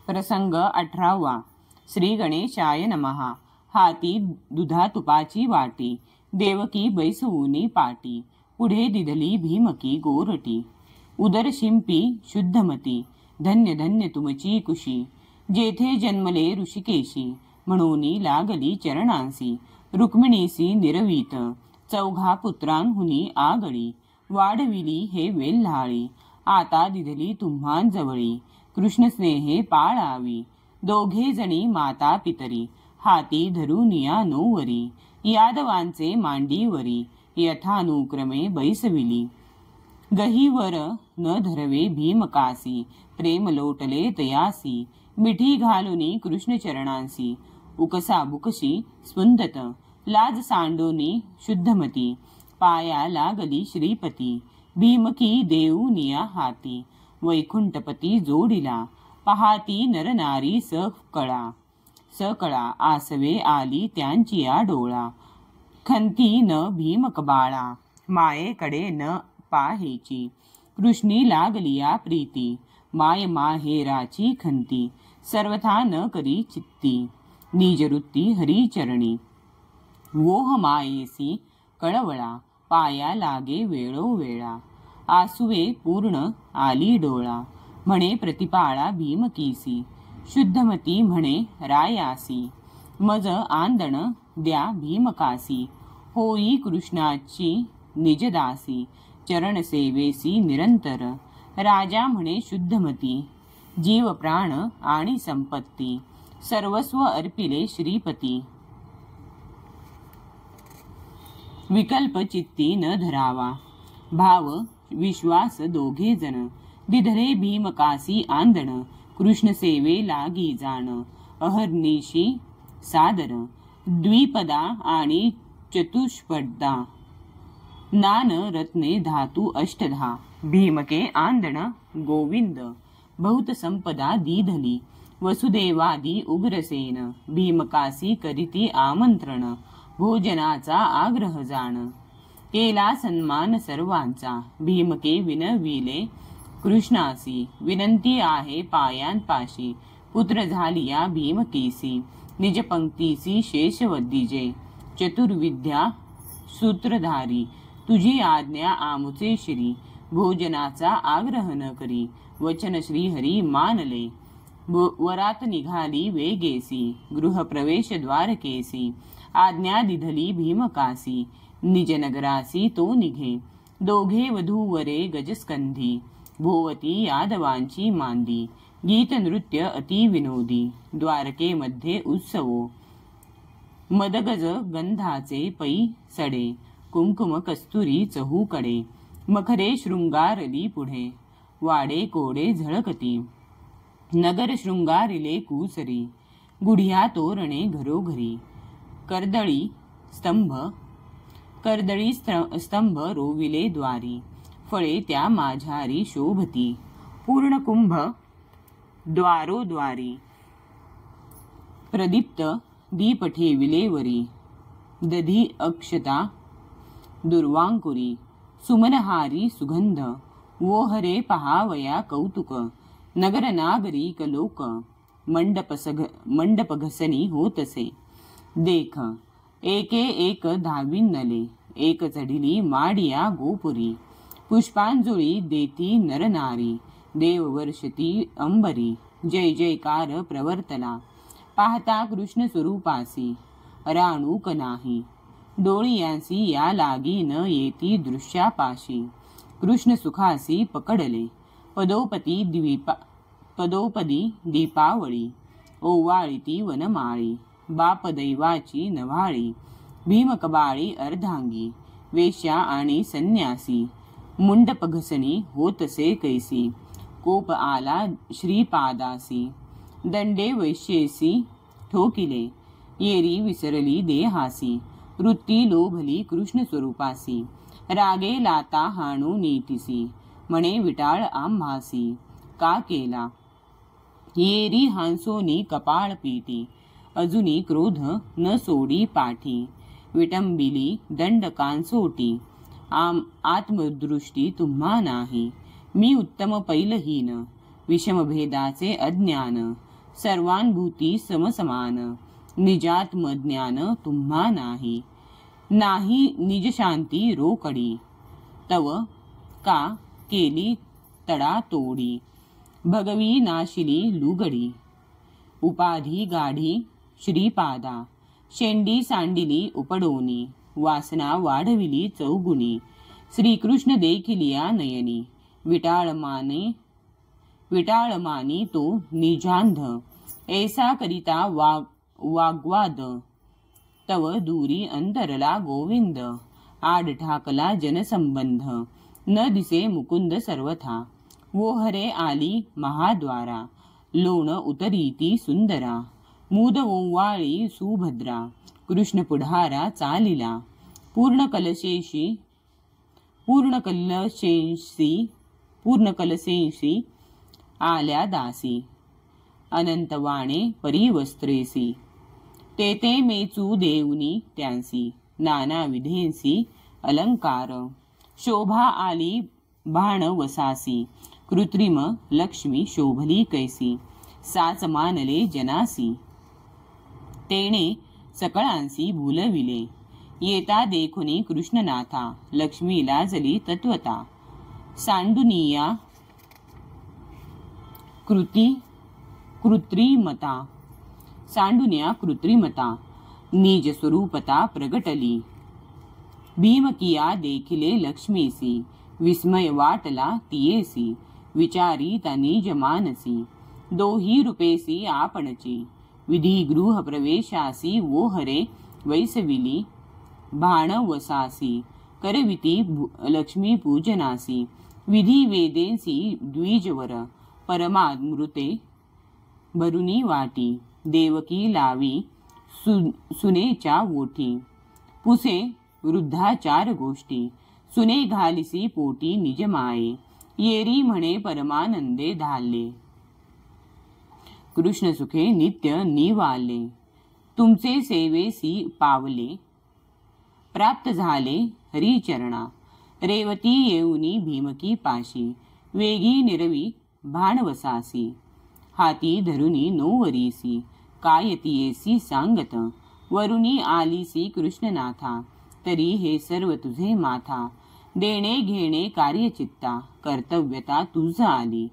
प्रसंग 18. श्री गणेशाय नमः. हाती दुधा तुपाची वाटी, देवकी बैसवूनी पाटी, पुढे दिधली भीमकी गोरटी. उदर शिंपी शुद्धमती, धन्य धन्य तुमची कुशी. जेथे जन्मले ऋषिकेशी, म्हणूनी लागली चरणांसी. रुक्मिणीसी निरवीत, चौघा पुत्रांहुनी आगळी. वाढविली हे वेल्हाळी, आता दिधली तुम्हांजवळी. कृष्णस्नेहे पाळावी, दोघे जणी माता पितरी. हाती धरुनिया नोवरी, यादवांचे मांडीवरी. यथानुक्रमे बैसविली, गहीवर न धरवे भीमकासी. प्रेम लोटले तयासी, मिठी घालुनी कृष्णचरणांसी. उकसा बुकशी स्पंदत, लाज सांडोनी शुद्धमती. पाया लागली श्रीपती, भीमकी देऊनिया हाती. वैकुंठपती जोडिला, पहाती नरनारी सकळा. आसवे आली त्यांची या डोळा, खंती न भीमकबाळा. मायेकडे न पाहेची, कृष्णी लागली या प्रीती. माय माहेराची खंती, सर्वथा न करी चित्ती. निजवृत्ती हरिचरणी, वोह मायेसी कळवळा. पाया लागे वेळोवेळा, आसुवे पूर्ण आली डोळा. म्हणे प्रतिपाळा भीमकीसी, शुद्धमती म्हणे रायासी. मज आंदण द्या भीमकासी, होई कृष्णाची निजदासी. चरणसेवेसी निरंतर, राजा म्हणे शुद्धमती. जीव प्राण आणि संपत्ती, सर्वस्व अर्पिले श्रीपती. विकल्प चित्ती न धरावा, भाव विश्वास दोघे जण. दिधरे भीमकासी आंदण, कृष्ण सेवे लागी जाण. अहर्निशी सादर, द्विपदा आणि चतुष्पदा. नान रत्ने धातू अष्टधा. भीमके आंदण गोविंद, बहुत संपदा दीधली. वसुदेवादी उग्रसेन, भीमकासी करीती आमंत्रण. भोजनाचा आग्रह जाण, केला सन्मान सर्वांचा. भीमके विनविले कृष्णासी, विनंती आहे पायांपाशी. पुत्र झालिया भीमकेसी, निज पंक्तीसी शेषवद्दिजे. चतुर्विद्या सूत्रधारी, तुझी आज्ञा आमुचे श्री. भोजनाचा आग्रह न करी, वचन श्रीहरी मानले. वरात निघाली वेगेसी, गृहप्रवेश द्वारकेसी. आज्ञा दिधली भीमकासी, निजनगरासी तो निघे. दोघे वधूवरे गजस्कंधी, भोवती यादवांची मांदी. गीत नृत्य अति विनोदी, द्वारकेमध्ये उत्सवो. मदगज गंधाचे पै सडे, कुंकुम कस्तुरी चहूकडे. मखरे शृंगारली पुढे, वाडे कोडे झळकती. नगर शृंगारिले कुसरी, गुढ्या तोरणे घरोघरी. कर्दळी स्तंभ रोविले द्वारी. फळे त्या माझ्यारी शोभती, पूर्ण कुंभ द्वारोद्वारी. प्रदीप्त दीप ठेविले वरी, दधी अक्षता दुर्वांकुरी. सुमनहारी सुगंध, वोहरे पहावया कौतुक. नगर नागरिक लोक, मंडप घसनी होतसे. देख एके एक धाविनले, एक चढिली माडिया गोपुरी. पुष्पांजळी देती नरनारी, देव वर्षती अंबरी. जय जयकार प्रवर्तला, पाहता कृष्ण स्वरूपासी. राणूक नाही, डोळियांसी या लागी न येती दृश्यापाशी. कृष्ण सुखासी पकडले, पदोपदी दीपावळी. ओवाळीती वनमाळी, बाप दैवाची नव्हाळी. भीमकबाळी अर्धांगी, वेश्या आणि संन्यासी. मुंडप घसणी होतसे कैसी, कोप आला श्रीपादासी. दंडे वैश्येसी ठोकिले, येरी विसरली देहासी. वृत्ती लोभली कृष्ण स्वरूपासी, रागे लाता हाणू नीतीसी. म्हणे विटाळ आम्हासी, का केला येरी हांसोनी कपाळ पीटी. अजुनी क्रोध न सोडी पाठी, विटंबिली दंड कांसोटी. आत्मदृष्टी तुम्हा नाही, मी उत्तम पैलहीन. विषमभेदाचे अज्ञान, सर्वानुभूती समसमान, निजात्मज्ञान तुम्हा नाही, नाही निज शांती रोकडी, तव का केली तडा तोडी, भगवी नाशिली लुगडी, उपाधी गाढी श्रीपादा, शेंडी सांडिली उपडोनी, वासना वाढविली चौगुणी, श्रीकृष्ण देखिलिया नयनी, विटाळमानी तो निजांध, ऐसा करिता वाग्वाद, तव दूरी अंतरला गोविंद, आड ठाकला जनसंबंध, न दिसे मुकुंद सर्वथा, वो हरे आली महाद्वारा, लोण उतरीती सुंदरा, मूद ओंवाळी सुभद्रा, कृष्ण पुढारा चालिला, पूर्ण कलशेंशी आल्या दासी, अनंतवाणे परिवस्त्रेसी, ते मेचू देऊनी त्यांसी, नाना विधेंसी अलंकार, शोभा आली भाण वसासी, कृत्रिम लक्ष्मी शोभली कैसी, साच मानले जनासी, तेने सकळांसी भुलविले, येता देखुनी कृष्णनाथा, लक्ष्मी लाजली तत्वता, सांडुनिया कृत्रिमता, निज स्वरूपता प्रगटली, भीमकिया देखिले लक्ष्मीसी, विस्मय वाटला तियेसी, विचारी निज मानसी, दोही रूपेसी आपणची, विधी गृह प्रवेशासी वो हरे वैसविली, भाण वसासी, करविती लक्ष्मी पूजनासी, विधी वेदेंसी द्विजवर, परमामृते भरुनी वाटी, देवकी लावी सुनेच्या ओठी, पुसे वृद्धाचार गोष्टी, सुने घालिसी पोटी निज माये, येरी म्हणे परमानंदे धाले, कृष्ण सुखे नित्य निवाले, तुमचे सेवेसी पावले, प्राप्त झाले हरिचरणा, रेवती येऊनी भीमकी पाशी, वेगी निरवी भाणवसासी, हाती धरुनी नोवरीसी, कायतीयेसी सांगत, वरुणी आलीसी कृष्णनाथा, तरी हे सर्व तुझे माथा, देणे घेणे कार्यचित्ता, कर्तव्यता तुझ आली,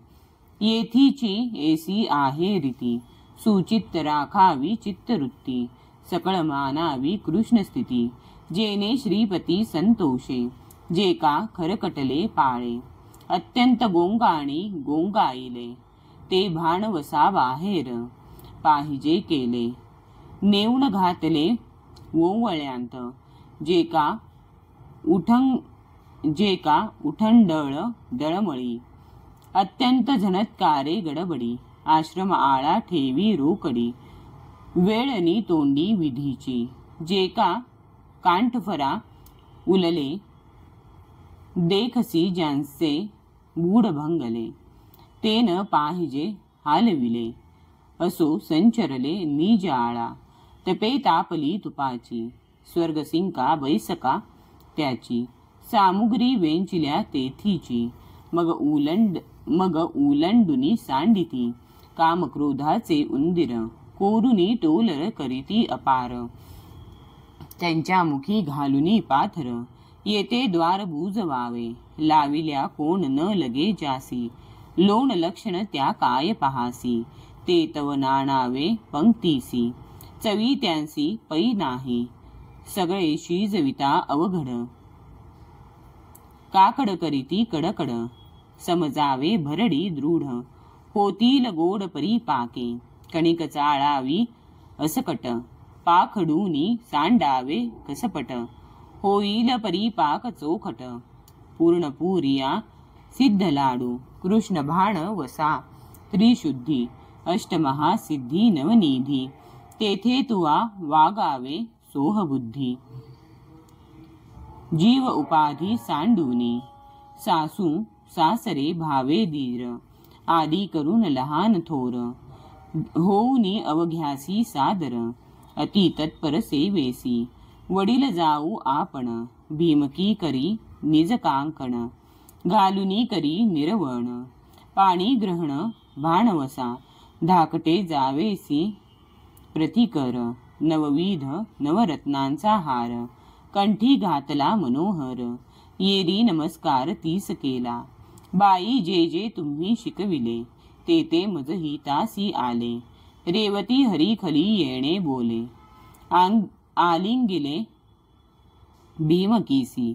येथीची एसी आहे रीती, सुचित्त राखावी चित्तवृत्ती, सकळ मानावी कृष्ण स्थिती, जेने श्रीपती संतोषे, जे का खरकटले पाळे, अत्यंत गोंगाणी गोंगाईले, ते भाण वसा बाहेर पाहिजे केले, नेऊन घातले ओवळ्यांत, जे का उठंडळ दळमळी, अत्यंत झणत्कारे गडबडी, आश्रम आळा ठेवी रोकडी, वेळनी तोंडी विधीची, जे का कांठफरा उलले, देखसी ज्यांचे बूढ भंगले, ते न पाहिजे हालविले, असो संचरले निज आळा, तपे तापली तुपाची, स्वर्गसिंका बैसका त्याची, सामुग्री वेंचिल्या तेथीची, मग उलंडुनी सांडिती, कामक्रोधाचे उंदीर, कोरुनी टोलर करीती अपार, त्यांच्या मुखी घालुनी पाथर, येते द्वार बुजवावे, लाविल्या कोण न लगे जासी, लोण लक्षण त्या काय पहासी, ते तव नाणावे पंक्तीसी, चवी त्यांसी पै नाही, सगळे शिजविता अवघड, काकड करीती कडकड, समजावे भरडी दृढ, होतील गोड परिपाके, कणिक चाळावी असकट, पाखडूनी सांडावे कसपट, होईल परिपाक चोखट, पूर्णपुरिया सिद्ध लाडू, कृष्ण भाण वसा त्रिशुद्धी, अष्टमहासिद्धी नवनिधी, तेथे तुवा वागावे सोहबुद्धी, जीव उपाधी सांडूनी, सासू सासरे भावे धीर, आदी करून लहान थोर, होऊनी अवघ्यासी सादर, अति तत्पर सेवेसी, वडील जाऊ आपण, भीमकी करी निज कांकण, घालुनी करी निरवण, पाणी ग्रहण भाणवसा, धाकटे जावेसी प्रतिकर, नवविध नवरत्नांचा हार, कंठी घातला मनोहर, येरी नमस्कार तीस केला. बाई जे जे तुम्ही शिकविले, ते ते मज हितासी आले. रेवती हरिखली येणे बोले, आलिंगिले भीमकीसी.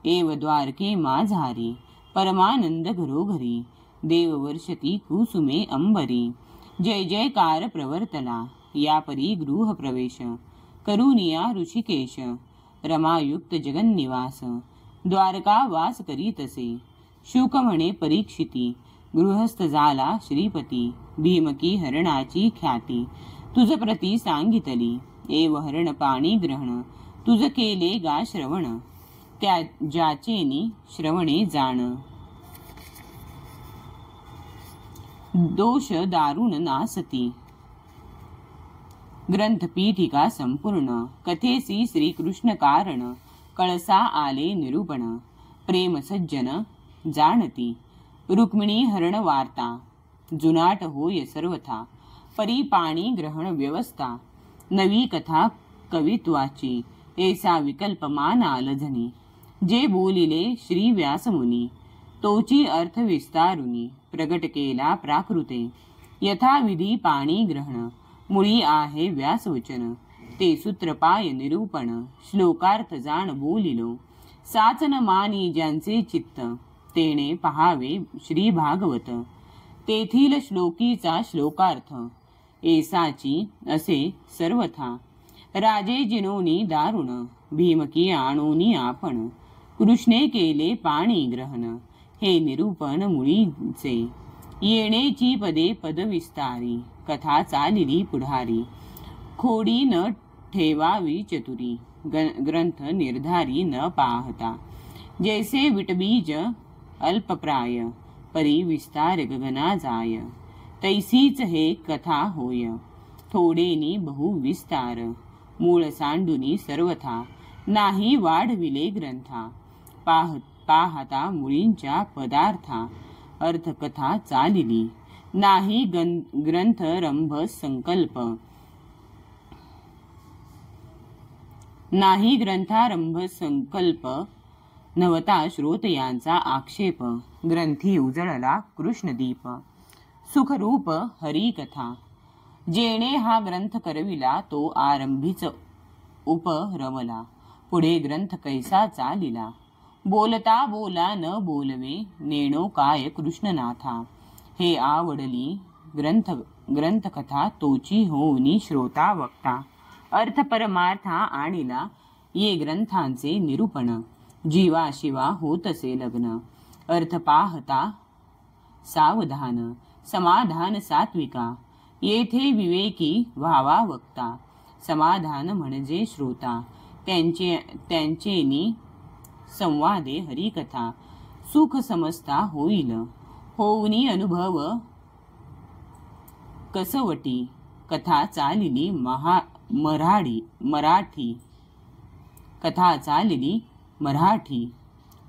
एव द्वारके माझारी, परमानंद घरोघरी. देववर्षती कुसुमे अंबरी, जय जयकार प्रवर्तला. या परी गृह प्रवेश, करुनिया ऋषिकेश. रमायुक्त जगन्निवास, द्वारका वास करीतसे. शुक म्हणे परीक्षिती, गृहस्थ झाला श्रीपती. भीमकी हरणाची ख्याती, तुझ प्रती सांगितली. एव हरण पाणी ग्रहण, तुझ केले गा श्रवण. त्या ज्याचेनी श्रवणे जाण. दोष दारुण नासती, ग्रंथपीठिका संपूर्ण. कथेसी श्रीकृष्ण कारण, कळसा आले निरूपण. प्रेम सज्जन जाणती, रुक्मिणी हरण वार्ता. जुनाट होय सर्वथा, परी पाणी ग्रहण व्यवस्था. नवी कथा कवित्वाची, ऐसा विकल्प मान आलझनी. जे बोलिले श्री व्यासमुनी, तोची अर्थ विस्तारुनी. प्रगट केला प्राकृते, यथाविधी पाणी ग्रहण. मुळी आहे व्यासवचन, ते सूत्रपाय निरूपण. श्लोकार्थ जाण बोलिलो, साचन मानी ज्यांचे चित्त. तेणे पहावे श्री भागवत, तेथील श्लोकीचा श्लोकार्थ. ऐसाची असे सर्वथा, राजे जिनोनी दारुण. भीमकी आणोनी आपण, कृष्णे केले पाणी ग्रहण. हे निरूपण मुळीचे, येणेची पदे पद विस्तारी. कथा चालिली पुढारी, खोडी न ठेवावी चतुरी. ग्रंथ निर्धारी न पाहता, जैसे विटबीज अल्पप्राय. परी विस्तार गगना जाय, तैसीच हे कथा होय. थोडेनी बहु विस्तार, मूळ सांडुनी सर्वथा. नाही वाढविले ग्रंथा, पाहता मुळींच्या पदार्था. अर्थकथा चालिली, नाही ग्रंथ रंभ संकल्प. नाही ग्रंथारंभ संकल्प, नवता श्रोतयांचा आक्षेप. ग्रंथी उजळला कृष्णदीप, सुखरूप हरिकथा. जेणे हा ग्रंथ करविला, तो आरंभीच उपरमला. पुढे ग्रंथ कैसा चालिला, बोलता बोला न बोलवे. नेणो काय कृष्णनाथा, हे आवडली ग्रंथकथा. तोची होनी श्रोता वक्ता. अर्थ परमार्था आणिला, ये ग्रंथांचे निरूपण. जीवा शिवा होतसे लग्न, अर्थ पाहता सावधान. समाधान सात्विका, येथे विवेकी व्हावा वक्ता. समाधान म्हणजे श्रोता, त्यांचेनी संवादे हरिकथा. सुख समजता होईल, होऊनी अनुभव कसवटी. कथा चालिली मराठी. कथा चालिली मराठी,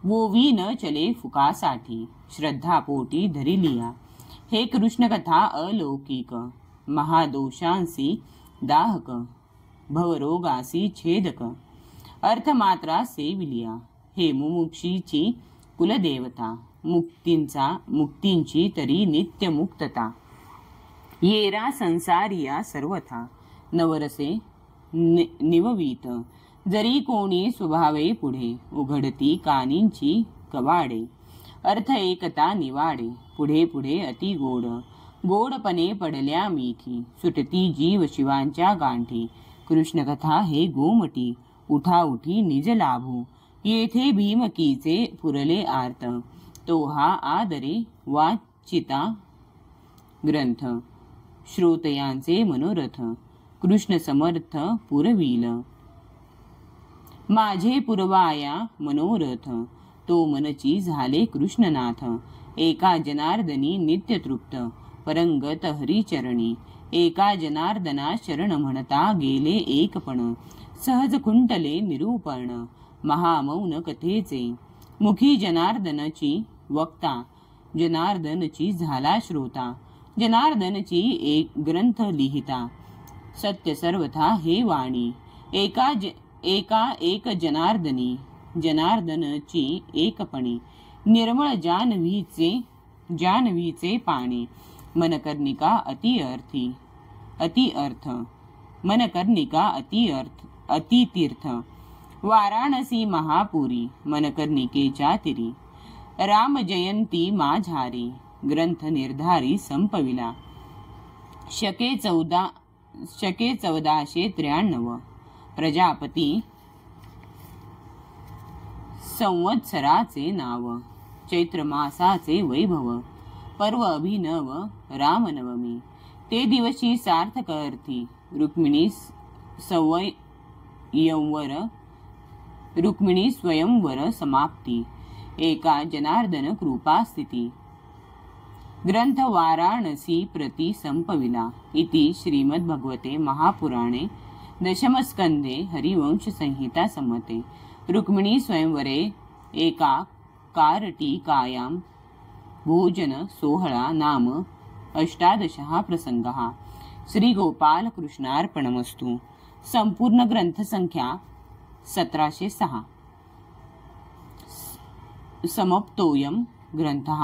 वोवी न चले फुकासाठी. श्रद्धा पोटी धरिलिया, हे कृष्णकथा अलौकिक. महादोषांसी दाहक, भवरोगासी छेदक. अर्थमात्रा सेविलिया, हे मुमुक्षीची कुलदेवता. मुक्तींची तरी नित्य मुक्तता. येरा संसारिया सर्वथा, नवरसे निववीत. जरी कोणी स्वभावे पुढे, उघडती कानींची कवाडे. अर्थ एकता निवाडे, पुढे पुढे अति गोड. गोडपणे पडल्या मिठी, सुटती जीव शिवांच्या गांठी. कृष्णकथा हे गोमटी, उठाउठी निज लाभू. येथे भीमकीचे पुरले आर्त, तो हा आदरे वाचिता ग्रंथ. श्रोतयांचे मनोरथ, कृष्ण समर्थ पुरविल. माझे पुरवाया मनोरथ, तो मनची झाले कृष्णनाथ. एका जनार्दनी नित्य तृप्त, परंगत हरिचरणी. एका जनार्दना शरण म्हणता गेले एकपण. सहज कुंटले निरूपण, महामौन कथेचे. मुखी जनार्दनची वक्ता, जनार्दनची झाला श्रोता. जनार्दनची एक ग्रंथ लिहिता सत्य सर्वथा हे वाणी एका एक जनार्दनी जनार्दनची एकपणी निर्मळ जानवीचे पाणी मनकर्णिका अति अर्थ मनकर्णिका अति तीर्थ वाराणसी महापुरी मनकर्णिकेच्या तिरी राम जयंती माझारी ग्रंथ निर्धारी संपविला शके 1493 प्रजापती संवत्सराचे नाव चैत्र मासाचे वैभव पर्व अभिनव रामनवमी ते दिवशी सार्थक अर्थी रुक्मिणी स्वयंवर समाप्ती एका जनार्दन कृपास्थिती ग्रंथ वाराणसी प्रति संपविला इति श्रीमद्भगवते महापुराणे दशमस्कंधे हरिवंश संहिता सम्मते रुक्मिणी स्वयंवरे एका कारटीकायां भोजन सोहळा नाम 18 प्रसंगः श्री गोपाल कृष्णार्पणमस्तु संपूर्ण ग्रंथ संख्या 1706 समाप्तोऽयं ग्रंथः